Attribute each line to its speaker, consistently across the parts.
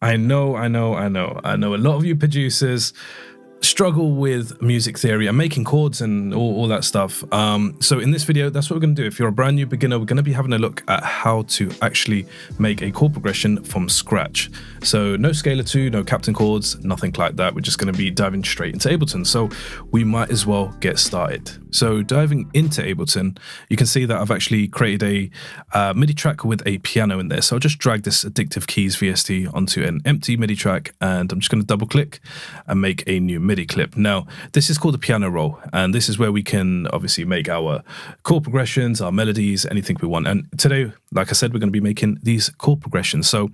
Speaker 1: I know a lot of you producers struggle with music theory and making chords and all that stuff. So in this video, that's what we're going to do. If you're a brand new beginner, we're going to be having a look at how to actually make a chord progression from scratch. So no scalar 2, no captain chords, nothing like that. We're just going to be diving straight into Ableton. So we might as well get started. So diving into Ableton, you can see that I've actually created a MIDI track with a piano in there. So I'll just drag this Addictive Keys VST onto an empty MIDI track, and I'm just going to double click and make a new MIDI clip. Now, this is called a piano roll, and this is where we can obviously make our chord progressions, our melodies, anything we want. And today, like I said, we're going to be making these chord progressions. So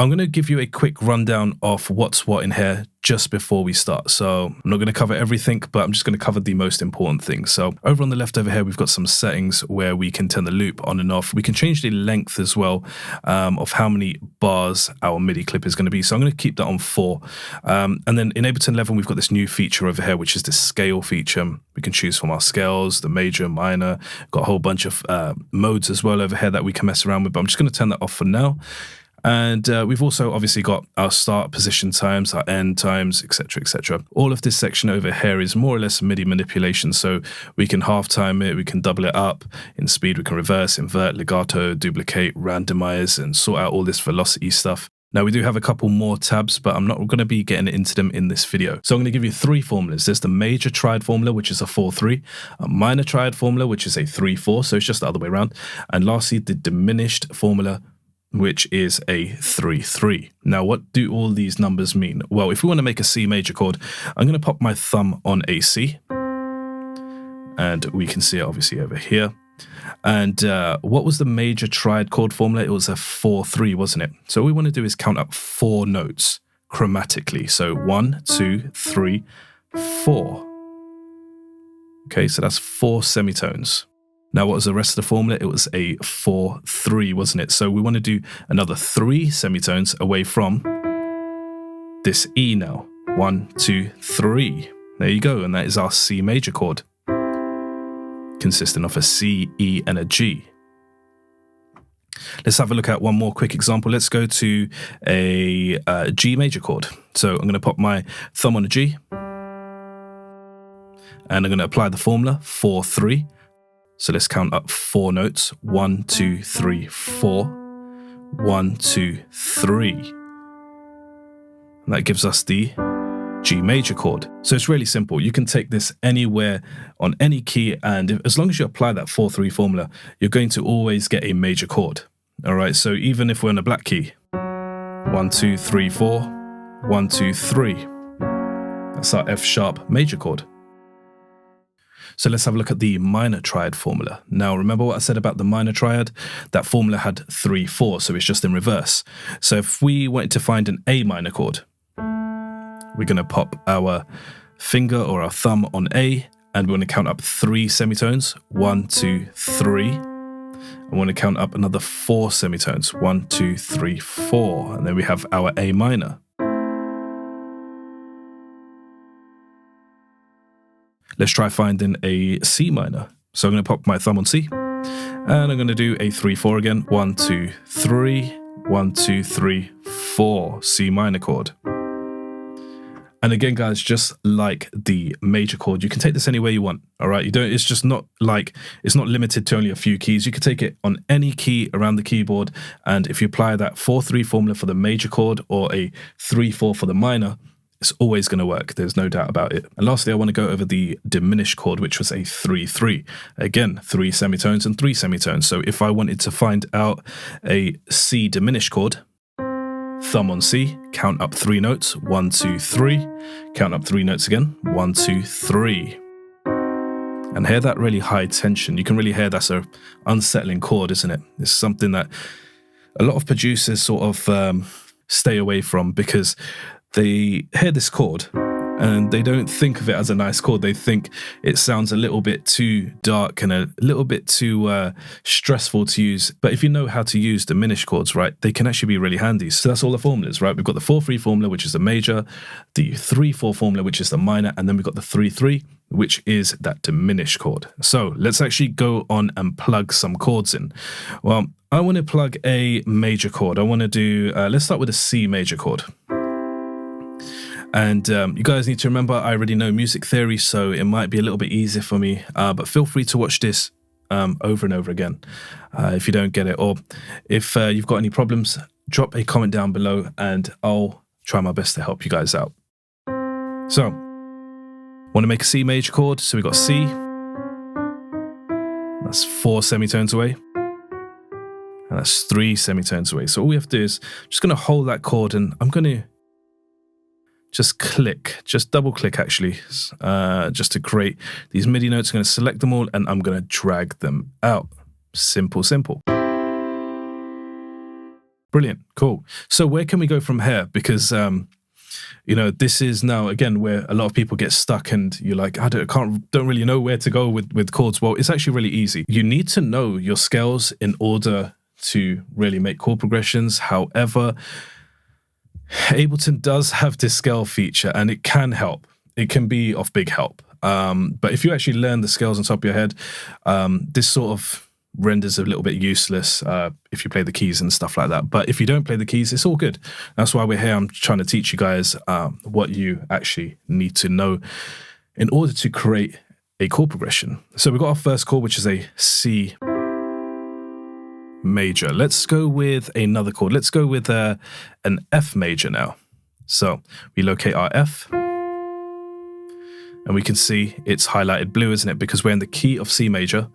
Speaker 1: I'm going to give you a quick rundown of what's what in here just before we start. So I'm not going to cover everything, but I'm just going to cover the most important things. So over on the left over here, we've got some settings where we can turn the loop on and off. We can change the length as well of how many bars our MIDI clip is going to be. So I'm going to keep that on 4. And then in Ableton 11, we've got this new feature over here, which is the scale feature. We can choose from our scales, the major, minor, got a whole bunch of modes as well over here that we can mess around with, but I'm just going to turn that off for now. And we've also obviously got our start position times, our end times, etc., etc. All of this section over here is more or less MIDI manipulation. So we can half time it, we can double it up in speed, we can reverse, invert, legato, duplicate, randomize, and sort out all this velocity stuff. Now, we do have a couple more tabs, but I'm not going to be getting into them in this video. So I'm going to give you 3 formulas. There's the major triad formula, which is a 4-3, a minor triad formula, which is a 3-4, so it's just the other way around. And lastly, the diminished formula, which is a 3-3. Now, what do all these numbers mean? Well, if we want to make a C major chord, I'm going to pop my thumb on a C, and we can see it obviously over here. And what was the major triad chord formula? It was a 4-3, wasn't it? So what we want to do is count up 4 notes chromatically. So 1, 2, 3, 4. Okay, so that's 4 semitones. Now, what was the rest of the formula? It was a 4-3, wasn't it? So we want to do another 3 semitones away from this E now. 1, 2, 3. There you go. And that is our C major chord, consisting of a C, E, and a G. Let's have a look at one more quick example. Let's go to a G major chord. So I'm going to pop my thumb on a G, and I'm going to apply the formula 4-3. So let's count up 4 notes. 1, 2, 3, 4. 1, 2, 3. And that gives us the G major chord. So it's really simple. You can take this anywhere on any key, and as long as you apply that 4-3 formula, you're going to always get a major chord. All right, so even if we're on a black key, 1, 2, 3, 4, 1, 2, 3. That's our F sharp major chord. So let's have a look at the minor triad formula. Now, remember what I said about the minor triad? That formula had 3-4, so it's just in reverse. So if we wanted to find an A minor chord, we're going to pop our finger or our thumb on A, and we're going to count up 3 semitones. 1, 2, 3. And we're going to count up another 4 semitones. 1, 2, 3, 4. And then we have our A minor. Let's try finding a C minor. So I'm going to pop my thumb on C, and I'm going to do a 3-4 again. 1, 2, 3, 1, 2, 3, 4, C minor chord. And again, guys, just like the major chord, you can take this anywhere you want. All right, it's just not like, it's not limited to only a few keys. You can take it on any key around the keyboard, and if you apply that 4-3 formula for the major chord or a 3-4 for the minor, it's always going to work. There's no doubt about it. And lastly, I want to go over the diminished chord, which was a 3-3. Again, 3 semitones and 3 semitones. So if I wanted to find out a C diminished chord, thumb on C, count up 3 notes. 1, 2, 3. Count up 3 notes again. 1, 2, 3. And hear that really high tension. You can really hear that's an unsettling chord, isn't it? It's something that a lot of producers sort of stay away from, because they hear this chord and they don't think of it as a nice chord. They think it sounds a little bit too dark and a little bit too stressful to use. But if you know how to use diminished chords, right, they can actually be really handy. So that's all the formulas, right? We've got the 4-3 formula, which is the major, the 3-4 formula, which is the minor, and then we've got the 3-3, which is that diminished chord. So let's actually go on and plug some chords in. Well, I want to plug a major chord. I want to do, let's start with a C major chord. And you guys need to remember, I already know music theory, so it might be a little bit easier for me, but feel free to watch this over and over again if you don't get it, or if you've got any problems, drop a comment down below and I'll try my best to help you guys out. So, want to make a C major chord, so we've got C, that's 4 semitones away, and that's 3 semitones away. So all we have to do is, I'm just going to hold that chord and I'm going to just click, just double click actually, just to create these MIDI notes. I'm going to select them all and I'm going to drag them out. Simple, simple. Brilliant, cool. So where can we go from here? Because, you know, this is now, again, where a lot of people get stuck and you're like, I don't really know where to go with chords. Well, it's actually really easy. You need to know your scales in order to really make chord progressions. However, Ableton does have this scale feature and it can help. It can be of big help. But if you actually learn the scales on top of your head, this sort of renders a little bit useless if you play the keys and stuff like that. But if you don't play the keys, it's all good. That's why we're here. I'm trying to teach you guys what you actually need to know in order to create a chord progression. So we've got our first chord, which is a C major. Let's go with another chord. Let's go with an F major now. So we locate our F and we can see it's highlighted blue, isn't it? Because we're in the key of C major.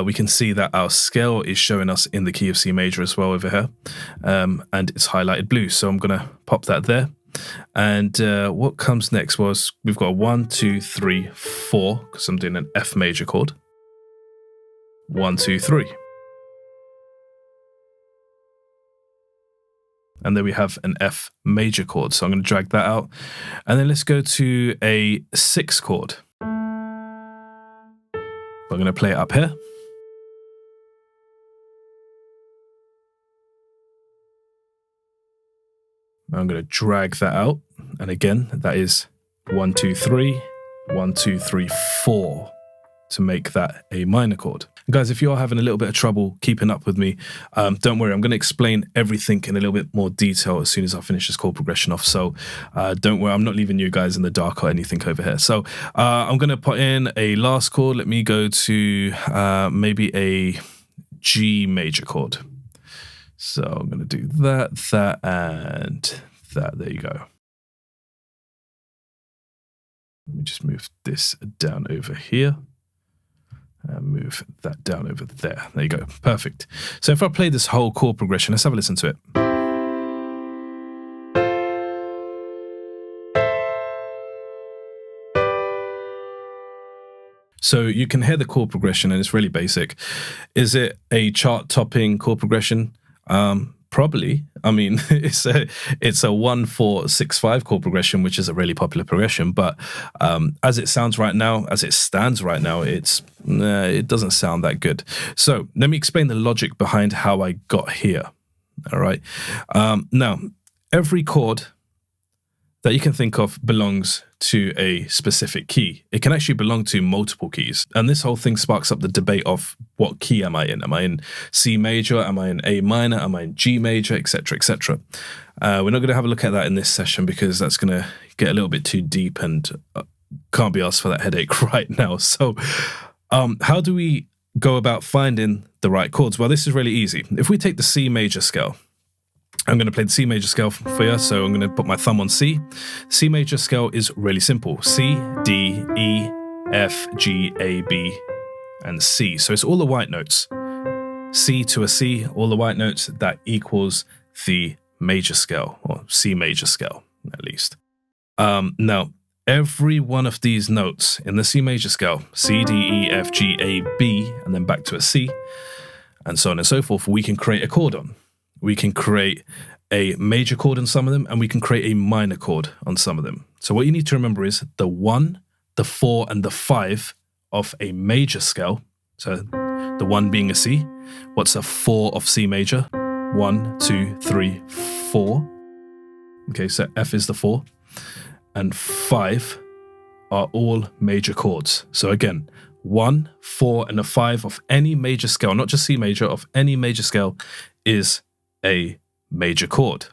Speaker 1: We can see that our scale is showing us in the key of C major as well over here. And it's highlighted blue. So I'm going to pop that there. And what comes next was we've got a 1, 2, 3, 4, because I'm doing an F major chord. 1, 2, 3. And then we have an F major chord. So I'm going to drag that out. And then let's go to a 6 chord. I'm going to play it up here. I'm going to drag that out. And again, that is 1, 2, 3, 1, 2, 3, 4 to make that a minor chord. And guys, if you are having a little bit of trouble keeping up with me, don't worry, I'm going to explain everything in a little bit more detail as soon as I finish this chord progression off. So don't worry, I'm not leaving you guys in the dark or anything over here. So I'm going to put in a last chord. Let me go to maybe a G major chord. So I'm going to do that, that, and that. There you go. Let me just move this down over here. And move that down over there. There you go. Perfect. So if I play this whole chord progression, let's have a listen to it. So you can hear the chord progression and it's really basic. Is it a chart-topping chord progression? Probably. I mean, it's a 1, 4, 6, 5 chord progression, which is a really popular progression. But as it sounds right now, as it stands right now, it doesn't sound that good. So let me explain the logic behind how I got here. All right. Now, every chord that you can think of belongs to a specific key. It can actually belong to multiple keys. And this whole thing sparks up the debate of what key am I in? Am I in C major? Am I in A minor? Am I in G major? Etc., etc. We're not going to have a look at that in this session because that's going to get a little bit too deep and can't be asked for that headache right now. So how do we go about finding the right chords? Well, this is really easy. If we take the C major scale, I'm going to play the C major scale for you, so I'm going to put my thumb on C. C major scale is really simple. C, D, E, F, G, A, B, and C. So it's all the white notes. C to a C, all the white notes, that equals the major scale, or C major scale, at least. Now, every one of these notes in the C major scale, C, D, E, F, G, A, B, and then back to a C, and so on and so forth, we can create a chord on. We can create a major chord on some of them, and we can create a minor chord on some of them. So what you need to remember is the 1, the 4, and the 5 of a major scale. So the 1 being a C. What's a 4 of C major? 1, 2, 3, 4. Okay, so F is the 4. And 5 are all major chords. So again, 1, 4, and a 5 of any major scale, not just C major, of any major scale is a major chord.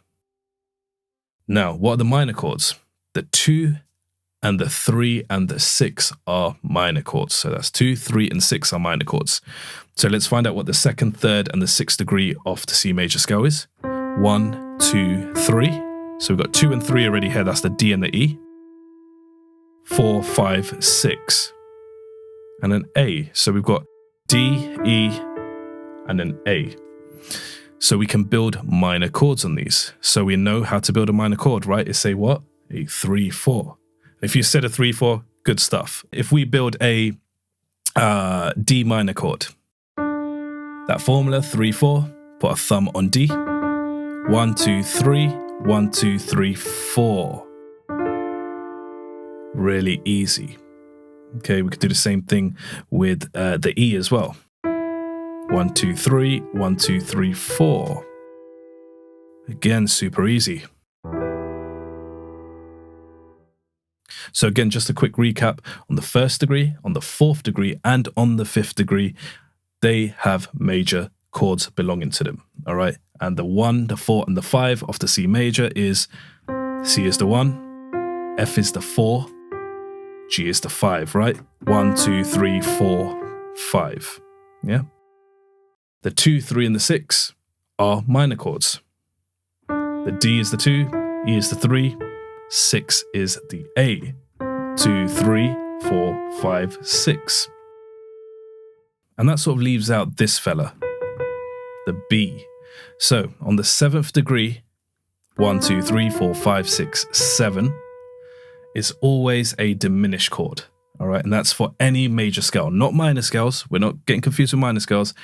Speaker 1: Now, what are the minor chords? The 2 and the 3 and the 6 are minor chords. So that's 2, 3, and 6 are minor chords. So let's find out what the 2nd, 3rd, and the 6th degree of the C major scale is. 1, 2, 3. So we've got 2 and 3 already here. That's the D and the E. 4, 5, 6. And an A. So we've got D, E, and an A. So we can build minor chords on these. So we know how to build a minor chord, right? It's a what? A 3, 4. If you said a 3, 4, good stuff. If we build a D minor chord, that formula 3, 4, put a thumb on D. 1, 2, 3, 1, 2, 3, 4. Really easy. Okay, we could do the same thing with the E as well. 1, 2, 3, 1, 2, 3, 4. Again, super easy. So again, just a quick recap on the 1st degree, on the 4th degree, and on the 5th degree, they have major chords belonging to them. All right. And the 1, the 4, and the 5 of the C major is C is the 1, F is the 4, G is the 5, right? 1, 2, 3, 4, 5. Yeah. The 2, 3, and the 6 are minor chords. The D is the 2, E is the 3, 6 is the A. 2, 3, 4, 5, 6. And that sort of leaves out this fella, the B. So on the 7th degree, 1, 2, 3, 4, 5, 6, 7 is always a diminished chord. All right. And that's for any major scale, not minor scales. We're not getting confused with minor scales,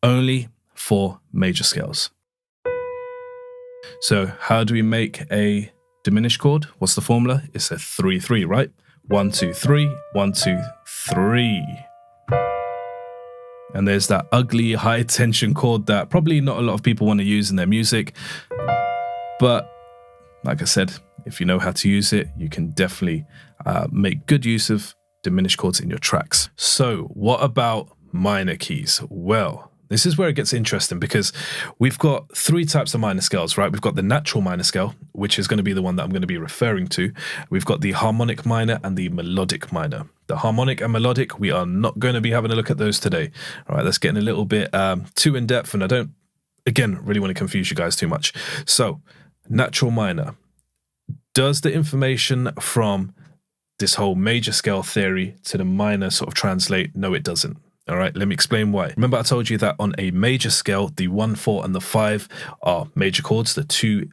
Speaker 1: only for major scales. So how do we make a diminished chord? What's the formula? It's a 3, 3, right? 1, 2, 3, 1, 2, 3. And there's that ugly high tension chord that probably not a lot of people want to use in their music. But like I said, if you know how to use it, you can definitely make good use of diminished chords in your tracks. So what about minor keys? Well, this is where it gets interesting because we've got 3 types of minor scales, right? We've got the natural minor scale, which is going to be the one that I'm going to be referring to. We've got the harmonic minor and the melodic minor. The harmonic and melodic, we are not going to be having a look at those today. All right, that's getting a little bit too in depth, and I don't, again, really want to confuse you guys too much. So, natural minor. Does the information from this whole major scale theory to the minor sort of translate? No, it doesn't. All right, let me explain why. Remember I told you that on a major scale, the 1, 4, and the 5 are major chords. The 2,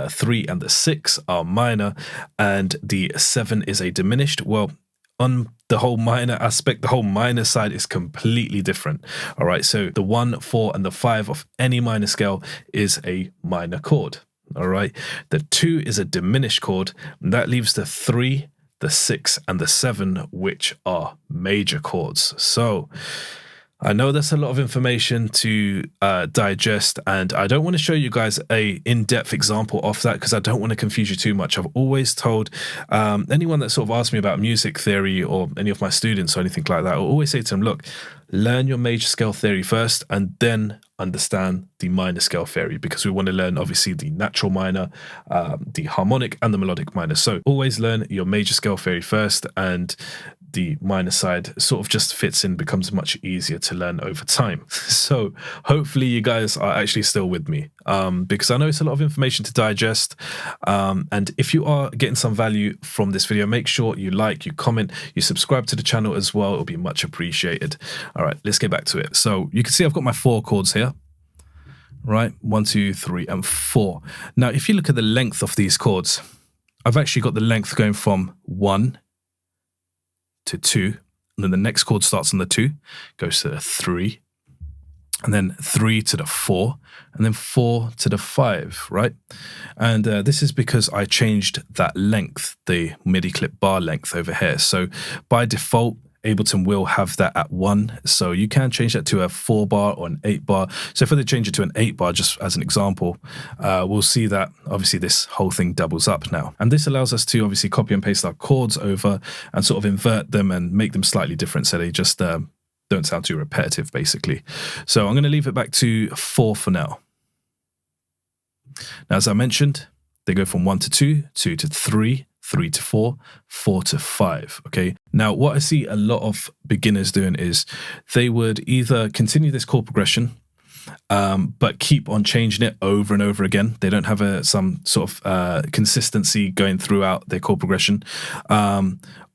Speaker 1: 3, and the 6 are minor, and the 7 is a diminished. Well, on the whole minor aspect, the whole minor side is completely different. All right, so the 1, 4, and the 5 of any minor scale is a minor chord. All right, the 2 is a diminished chord, and that leaves the 3, the 6, and the 7, which are major chords. So I know that's a lot of information to digest, and I don't want to show you guys a in-depth example of that because I don't want to confuse you too much. I've always told anyone that sort of asks me about music theory or any of my students or anything like that, I always say to them, look, learn your major scale theory first and then understand the minor scale theory, because we want to learn obviously the natural minor, the harmonic, and the melodic minor. So always learn your major scale theory first, and the minor side sort of just fits in, becomes much easier to learn over time. So hopefully you guys are actually still with me, because I know it's a lot of information to digest. And if you are getting some value from this video, make sure you like, you comment, you subscribe to the channel as well. It'll be much appreciated. All right, let's get back to it. So you can see I've got my 4 chords here, right? 1, 2, 3, and 4. Now, if you look at the length of these chords, I've actually got the length going from 1 to 2, and then the next chord starts on the 2, goes to the 3, and then 3 to the 4, and then 4 to the 5, right? And this is because I changed that length, the MIDI clip bar length over here. So by default, Ableton will have that at 1. So you can change that to a 4 bar or an 8 bar. So if I change it to an 8 bar, just as an example, we'll see that obviously this whole thing doubles up now. And this allows us to obviously copy and paste our chords over and sort of invert them and make them slightly different so they just don't sound too repetitive, basically. So I'm going to leave it back to 4 for now. Now, as I mentioned, they go from 1 to 2, 2 to 3, 3 to 4, 4 to 5, okay? Now, what I see a lot of beginners doing is they would either continue this chord progression, but keep on changing it over and over again. They don't have some sort of consistency going throughout their chord progression,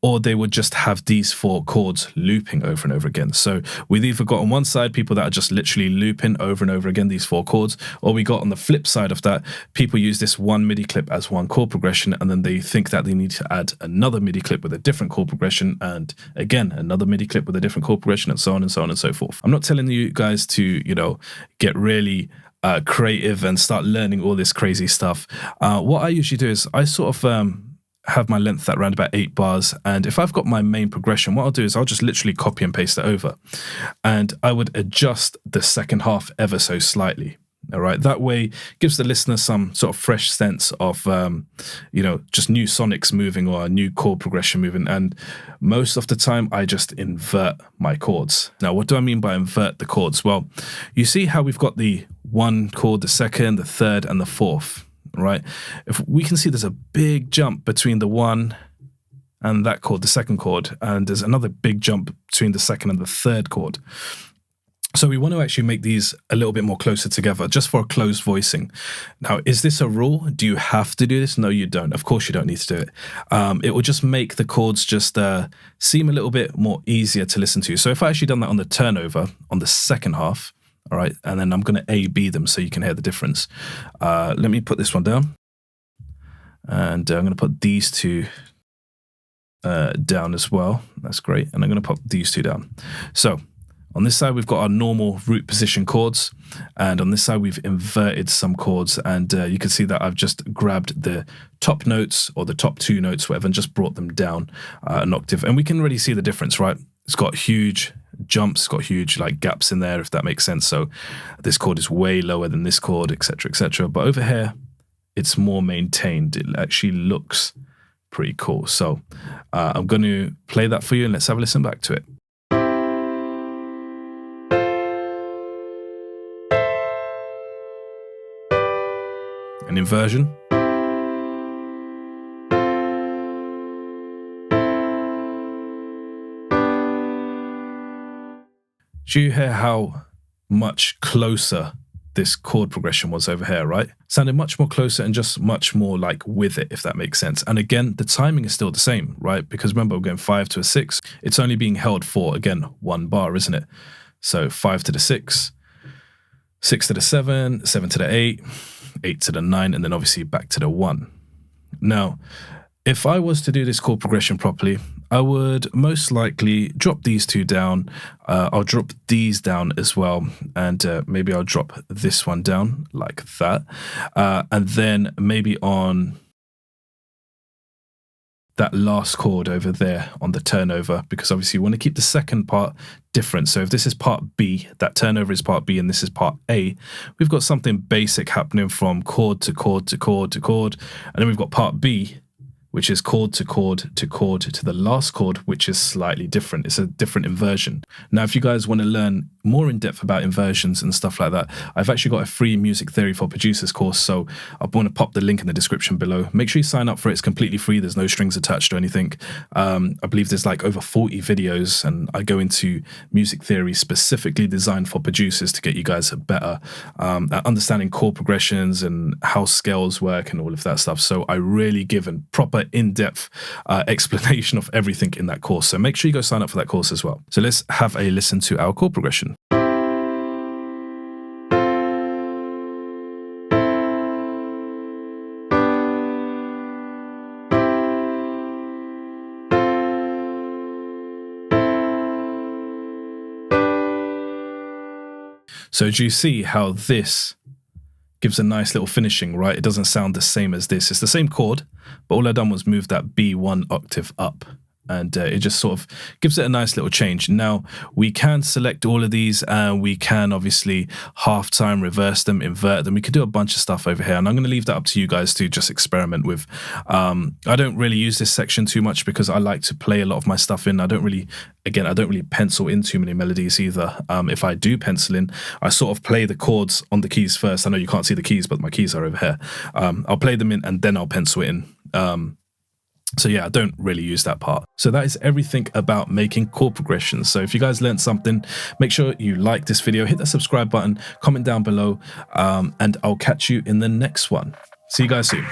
Speaker 1: or they would just have these 4 chords looping over and over again. So we've either got on one side people that are just literally looping over and over again these 4 chords, or we got on the flip side of that, people use this one MIDI clip as one chord progression, and then they think that they need to add another MIDI clip with a different chord progression, and again, another MIDI clip with a different chord progression, and so on and so on and so forth. I'm not telling you guys to, you know, get really creative and start learning all this crazy stuff. What I usually do is I sort of have my length at around about 8 bars, and if I've got my main progression, what I'll do is I'll just literally copy and paste it over, and I would adjust the second half ever so slightly. All right, that way gives the listener some sort of fresh sense of you know, just new sonics moving or a new chord progression moving. And most of the time I just invert my chords. Now, what do I mean by invert the chords? Well, you see how we've got the 1 chord, the 2nd, the 3rd, and the 4th. Right, if we can see there's a big jump between the 1 and that chord, the 2nd chord, and there's another big jump between the 2nd and the 3rd chord. So we want to actually make these a little bit more closer together, just for a closed voicing. Now, is this a rule? Do you have to do this? No, you don't. Of course you don't need to do it. It will just make the chords just seem a little bit more easier to listen to. So if I actually done that on the turnover, on the second half, all right, and then I'm going to A-B them so you can hear the difference. Let me put this one down. And I'm going to put these 2 down as well. That's great. And I'm going to put these 2 down. So on this side, we've got our normal root position chords. And on this side, we've inverted some chords. And you can see that I've just grabbed the top notes or the top 2 notes, whatever, and just brought them down an octave. And we can really see the difference, right? It's got huge jumps, it's got huge like gaps in there, if that makes sense. So this chord is way lower than this chord, etc., etc. But over here, it's more maintained. It actually looks pretty cool. So I'm going to play that for you, and let's have a listen back to it. An inversion. Do you hear how much closer this chord progression was over here, right? Sounded much more closer and just much more like with it, if that makes sense. And again, the timing is still the same, right? Because remember, we're going 5 to a 6. It's only being held for, again, 1 bar, isn't it? So 5 to the 6, 6 to the 7, 7 to the 8, 8 to the 9, and then obviously back to the 1. Now, if I was to do this chord progression properly, I would most likely drop these 2 down. I'll drop these down as well. And maybe I'll drop this one down like that. And then maybe on that last chord over there on the turnover, because obviously you want to keep the second part different. So if this is part B, that turnover is part B, and this is part A, we've got something basic happening from chord to chord to chord to chord. And then we've got part B, which is chord to chord to chord to the last chord, which is slightly different. It's a different inversion. Now, if you guys want to learn more in depth about inversions and stuff like that, I've actually got a free music theory for producers course. So I want to pop the link in the description below. Make sure you sign up for it. It's completely free. There's no strings attached or anything. I believe there's like over 40 videos, and I go into music theory specifically designed for producers to get you guys better at understanding chord progressions and how scales work and all of that stuff. So I really give a proper in-depth explanation of everything in that course. So make sure you go sign up for that course as well. So let's have a listen to our chord progression. So do you see how this gives a nice little finishing, right? It doesn't sound the same as this. It's the same chord, but all I've done was move that B1 octave up. and it just sort of gives it a nice little change. Now we can select all of these, and we can obviously half time, reverse them, invert them. We could do a bunch of stuff over here, and I'm going to leave that up to you guys to just experiment with. I don't really use this section too much because I like to play a lot of my stuff in. I don't really pencil in too many melodies either. If I do pencil in, I sort of play the chords on the keys first. I know you can't see the keys, but my keys are over here. I'll play them in and then I'll pencil it in. So yeah, I don't really use that part. So that is everything about making chord progressions. So if you guys learned something, make sure you like this video, hit that subscribe button, comment down below, and I'll catch you in the next one. See you guys soon.